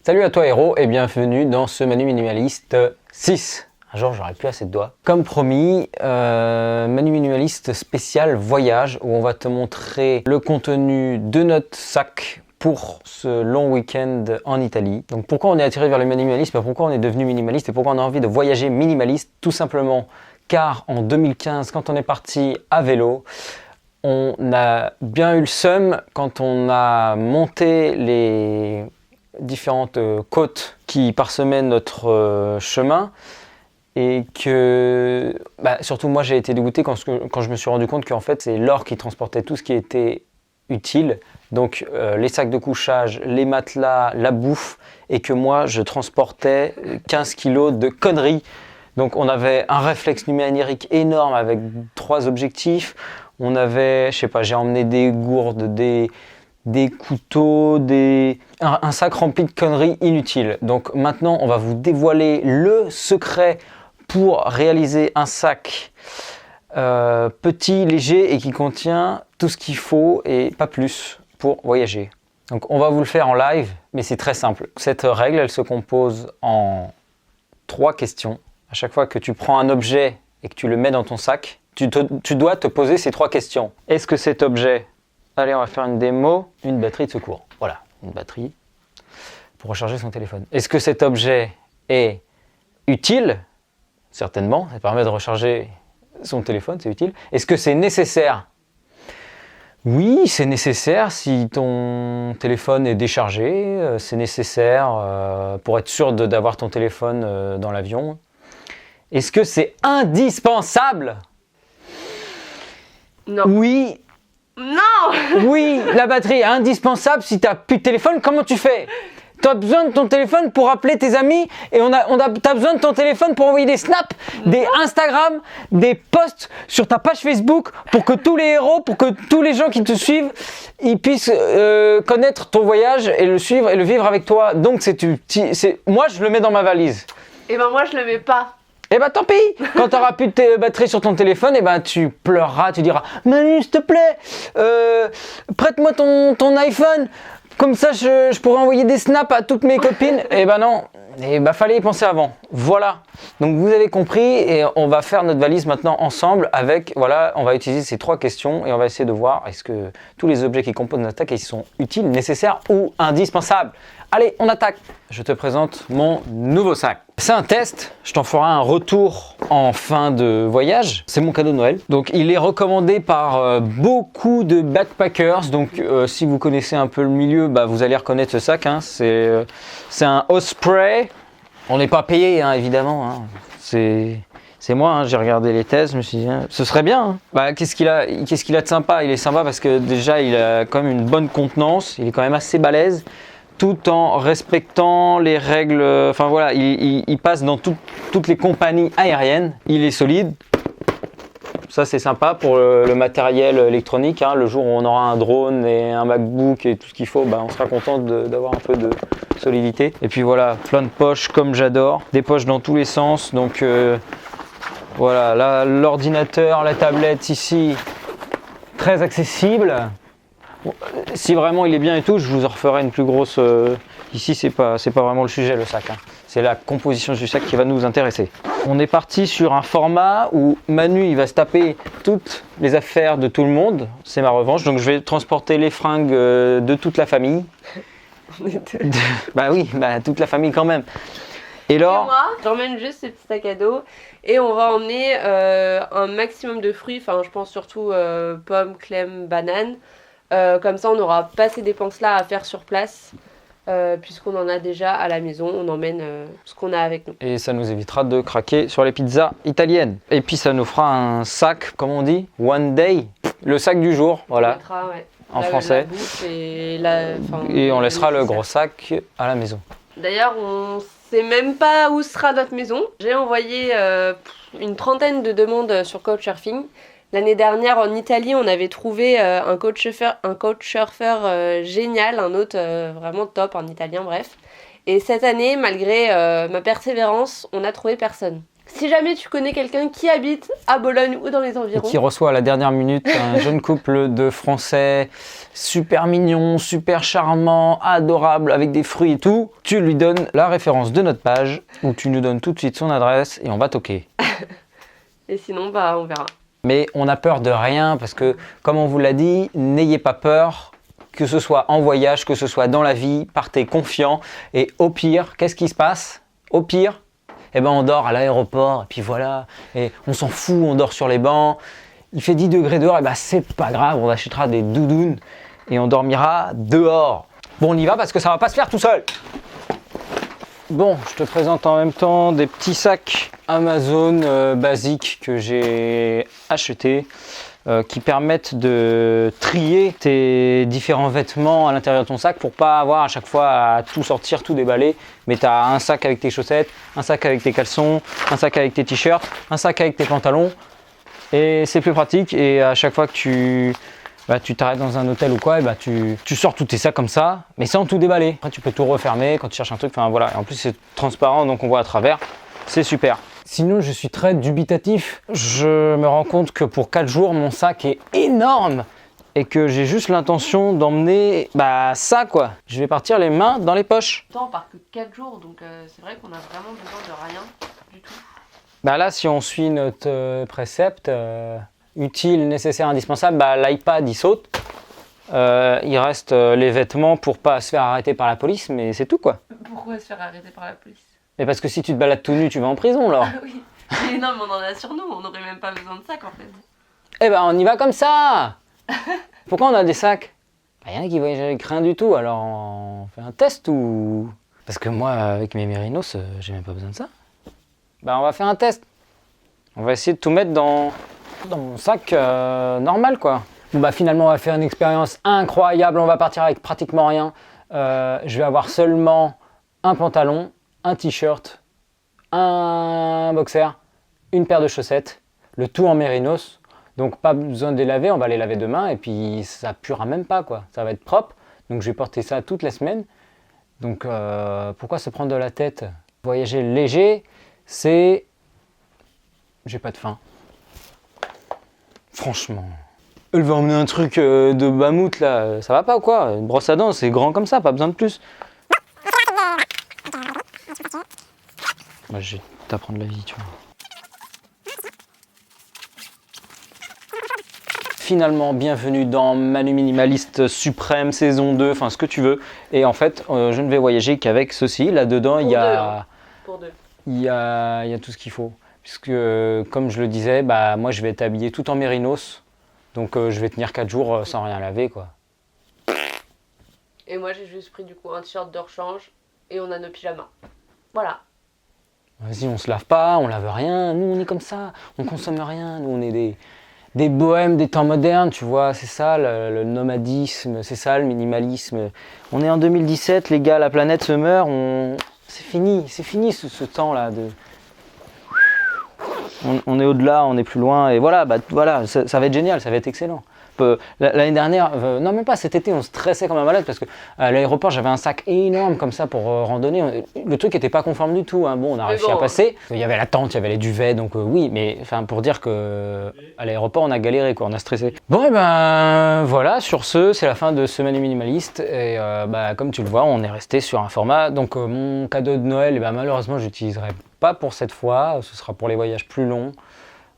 Salut à toi héros et bienvenue dans ce Manu Minimaliste 6. Un jour j'aurai plus assez de doigts. Comme promis, Manu Minimaliste spécial voyage où on va te montrer le contenu de notre sac pour ce long week-end en Italie. Donc pourquoi on est attiré vers le minimalisme, pourquoi on est devenu minimaliste et pourquoi on a envie de voyager minimaliste? Tout simplement car en 2015, quand on est parti à vélo, on a bien eu le seum quand on a monté les différentes côtes qui parsemaient notre chemin et que surtout moi j'ai été dégoûté quand je me suis rendu compte qu'en fait c'est l'or qui transportait tout ce qui était utile, donc les sacs de couchage, les matelas, la bouffe, et que moi je transportais 15 kilos de conneries. Donc on avait un réflexe numérique énorme avec 3 objectifs, on avait, je sais pas, j'ai emmené des gourdes, des couteaux, un sac rempli de conneries inutiles. Donc maintenant, on va vous dévoiler le secret pour réaliser un sac petit, léger et qui contient tout ce qu'il faut et pas plus pour voyager. Donc on va vous le faire en live, mais c'est très simple. Cette règle, elle se compose en 3 questions. À chaque fois que tu prends un objet et que tu le mets dans ton sac, tu dois te poser ces 3 questions. Est-ce que cet objet... Allez, on va faire une démo, une batterie de secours. Voilà, une batterie pour recharger son téléphone. Est-ce que cet objet est utile? Certainement, ça permet de recharger son téléphone, c'est utile. Est-ce que c'est nécessaire? Oui, c'est nécessaire si ton téléphone est déchargé, c'est nécessaire pour être sûr d'avoir ton téléphone dans l'avion. Est-ce que c'est indispensable? Non. Oui. Non. Oui, la batterie est indispensable si tu n'as plus de téléphone. Comment tu fais? Tu as besoin de ton téléphone pour appeler tes amis et t'as besoin de ton téléphone pour envoyer des snaps, des Instagram, des posts sur ta page Facebook pour que tous les héros, pour que tous les gens qui te suivent, ils puissent connaître ton voyage et le suivre et le vivre avec toi. Donc moi je le mets dans ma valise. Et ben moi je le mets pas. Eh ben tant pis, quand tu n'auras plus de batterie sur ton téléphone, eh ben tu pleureras, tu diras « Manu, s'il te plaît, prête-moi ton iPhone, comme ça je pourrais envoyer des snaps à toutes mes copines. » Eh ben non, eh ben fallait y penser avant. Voilà, donc vous avez compris et on va faire notre valise maintenant ensemble avec, voilà, on va utiliser ces 3 questions et on va essayer de voir est-ce que tous les objets qui composent notre sac, ils sont utiles, nécessaires ou indispensables. Allez, on attaque. Je te présente mon nouveau sac. C'est un test, je t'en ferai un retour en fin de voyage. C'est mon cadeau de Noël. Donc il est recommandé par beaucoup de backpackers. Donc si vous connaissez un peu le milieu, vous allez reconnaître ce sac. Hein. C'est un Osprey. On n'est pas payé, hein, évidemment. Hein. C'est moi, hein, j'ai regardé les thèses, je me suis dit, ce serait bien. Hein. Qu'est-ce qu'il a de sympa? Il est sympa parce que déjà, il a quand même une bonne contenance. Il est quand même assez balèze. Tout en respectant les règles, enfin voilà, il passe dans toutes les compagnies aériennes. Il est solide, ça c'est sympa pour le matériel électronique. Hein. Le jour où on aura un drone et un MacBook et tout ce qu'il faut, on sera content d'avoir un peu de solidité. Et puis voilà, plein de poches comme j'adore, des poches dans tous les sens. Donc voilà, là l'ordinateur, la tablette ici, très accessible. Si vraiment il est bien et tout, je vous en referai une plus grosse. Ici, c'est pas vraiment le sujet, le sac. Hein. C'est la composition du sac qui va nous intéresser. On est parti sur un format où Manu il va se taper toutes les affaires de tout le monde. C'est ma revanche. Donc je vais transporter les fringues de toute la famille. Oui, toute la famille quand même. Et là, moi, j'emmène juste ce petit sac à dos et on va emmener un maximum de fruits. Enfin, je pense surtout pommes, clem, bananes. Comme ça on n'aura pas ces dépenses là à faire sur place puisqu'on en a déjà à la maison, on emmène ce qu'on a avec nous. Et ça nous évitera de craquer sur les pizzas italiennes. Et puis ça nous fera un sac, comment on dit, one day, le sac du jour, voilà, mettra, en français. Et on laissera le gros sac à la maison. D'ailleurs on sait même pas où sera notre maison. J'ai envoyé une trentaine de demandes sur Couchsurfing. L'année dernière, en Italie, on avait trouvé un couchsurfer génial, un hôte vraiment top en italien, bref. Et cette année, malgré ma persévérance, on n'a trouvé personne. Si jamais tu connais quelqu'un qui habite à Bologne ou dans les environs. Qui reçoit à la dernière minute un jeune couple de Français super mignon, super charmant, adorable, avec des fruits et tout. Tu lui donnes la référence de notre page ou tu nous donnes tout de suite son adresse et on va toquer. Et sinon, bah on verra. Mais on n'a peur de rien parce que, comme on vous l'a dit, n'ayez pas peur. Que ce soit en voyage, que ce soit dans la vie, partez confiant. Et au pire, qu'est-ce qui se passe? Au pire, eh ben on dort à l'aéroport et puis voilà. Et on s'en fout, on dort sur les bancs. Il fait 10 degrés dehors, et ben c'est pas grave, on achètera des doudounes et on dormira dehors. Bon, on y va parce que ça va pas se faire tout seul. Bon, je te présente en même temps des petits sacs Amazon basiques que j'ai achetés. Qui permettent de trier tes différents vêtements à l'intérieur de ton sac pour pas avoir à chaque fois à tout sortir, tout déballer. Mais tu as un sac avec tes chaussettes, un sac avec tes caleçons, un sac avec tes t-shirts, un sac avec tes pantalons. Et c'est plus pratique. Et à chaque fois que tu t'arrêtes dans un hôtel ou quoi, et tu sors tous tes sacs comme ça, mais sans tout déballer. Après, tu peux tout refermer quand tu cherches un truc. Enfin voilà. Et en plus, c'est transparent, donc on voit à travers. C'est super. Sinon, je suis très dubitatif. Je me rends compte que pour 4 jours, mon sac est énorme et que j'ai juste l'intention d'emmener ça quoi. Je vais partir les mains dans les poches. On part que 4 jours, donc c'est vrai qu'on a vraiment besoin de rien du tout. Là, si on suit notre précepte, utile, nécessaire, indispensable, l'iPad il saute. Il reste les vêtements pour pas se faire arrêter par la police, mais c'est tout quoi. Pourquoi se faire arrêter par la police? Mais parce que si tu te balades tout nu, tu vas en prison là. Ah oui. Mais non, mais on en a sur nous, on n'aurait même pas besoin de sac en fait. Eh ben on y va comme ça. Pourquoi on a des sacs? Il y en a qui voyagent avec rien du tout, alors on fait un test ou... Parce que moi, avec mes mérinos, j'ai même pas besoin de ça. On va faire un test. On va essayer de tout mettre dans mon sac normal quoi. Bon finalement on va faire une expérience incroyable, on va partir avec pratiquement rien. Je vais avoir seulement un pantalon, un t-shirt, un boxer, une paire de chaussettes, le tout en mérinos. Donc pas besoin de les laver, on va les laver demain et puis ça puera même pas quoi. Ça va être propre. Donc je vais porter ça toute la semaine. Donc pourquoi se prendre de la tête? Voyager léger, c'est... J'ai pas de faim. Franchement. Elle va emmener un truc de mammouth là, ça va pas ou quoi? Une brosse à dents, c'est grand comme ça, pas besoin de plus. Je vais t'apprendre la vie, tu vois. Finalement, bienvenue dans Manu Minimaliste Suprême saison 2, enfin ce que tu veux. Et en fait, je ne vais voyager qu'avec ceci. Là-dedans, il y a... Pour deux. Il y a tout ce qu'il faut. Puisque, comme je le disais, moi je vais être habillé tout en mérinos. Donc je vais tenir 4 jours sans rien laver, quoi. Et moi j'ai juste pris du coup un t-shirt de rechange et on a nos pyjamas. Voilà. Vas-y, on se lave pas, on lave rien. Nous, on est comme ça. On consomme rien. Nous, on est des bohèmes des temps modernes, tu vois. C'est ça, le nomadisme. C'est ça, le minimalisme. On est en 2017, les gars, la planète se meurt. C'est fini ce temps-là de... On est au-delà, on est plus loin, et voilà, ça va être génial, ça va être excellent. L'année dernière, non même pas, cet été, on stressait comme un malade parce que à l'aéroport, j'avais un sac énorme comme ça pour randonner. Le truc n'était pas conforme du tout, hein. Bon, on a réussi à passer. Il y avait la tente, il y avait les duvets, donc oui, mais pour dire que à l'aéroport, on a galéré, quoi, on a stressé. Bon, et voilà, sur ce, c'est la fin de Semaine Minimaliste, et comme tu le vois, on est resté sur un format. Donc mon cadeau de Noël, malheureusement, je l'utiliserai pas pour cette fois, ce sera pour les voyages plus longs.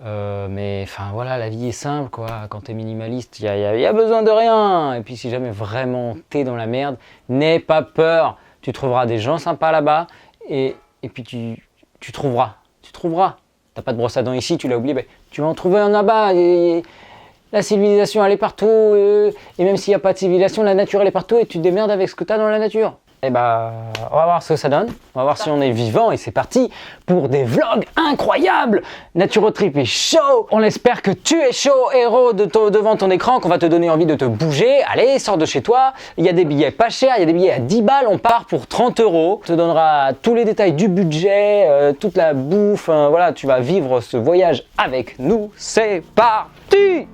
Mais voilà, la vie est simple quoi. Quand t'es minimaliste, il y a besoin de rien. Et puis si jamais vraiment t'es dans la merde, n'aie pas peur. Tu trouveras des gens sympas là-bas et puis tu trouveras. T'as pas de brosse à dents ici, tu l'as oublié, tu vas en trouver un là-bas. Et la civilisation elle est partout. Et même s'il n'y a pas de civilisation, la nature elle est partout et tu te démerdes avec ce que t'as dans la nature. Et on va voir ce que ça donne, on va voir si on est vivant et c'est parti pour des vlogs incroyables. Naturotrip est chaud, on espère que tu es chaud, héros devant ton écran, qu'on va te donner envie de te bouger. Allez, sors de chez toi, il y a des billets pas chers, il y a des billets à 10 balles, on part pour 30 €. On te donnera tous les détails du budget, toute la bouffe, voilà, tu vas vivre ce voyage avec nous, c'est parti.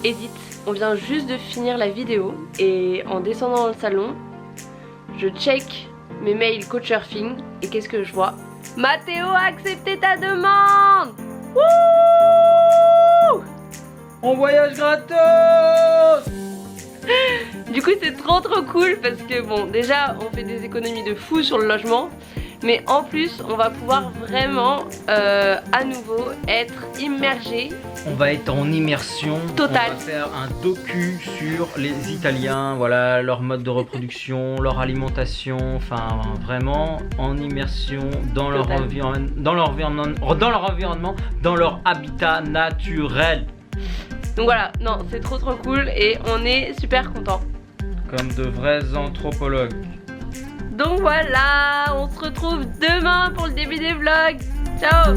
Edith. On vient juste de finir la vidéo et en descendant dans le salon, je check mes mails Couchsurfing et qu'est-ce que je vois? Mathéo a accepté ta demande. Wouh! On voyage gratos. Du coup c'est trop cool parce que bon déjà on fait des économies de fou sur le logement, mais en plus on va pouvoir vraiment à nouveau être immergé. On va être en immersion Totale. On va faire un docu sur les Italiens, voilà, leur mode de reproduction, leur alimentation, enfin vraiment en immersion dans leur Totale. environnement, dans leur habitat naturel. Donc voilà, non c'est trop cool et on est super contents. Comme de vrais anthropologues. Donc voilà, on se retrouve demain pour le début des vlogs. Ciao!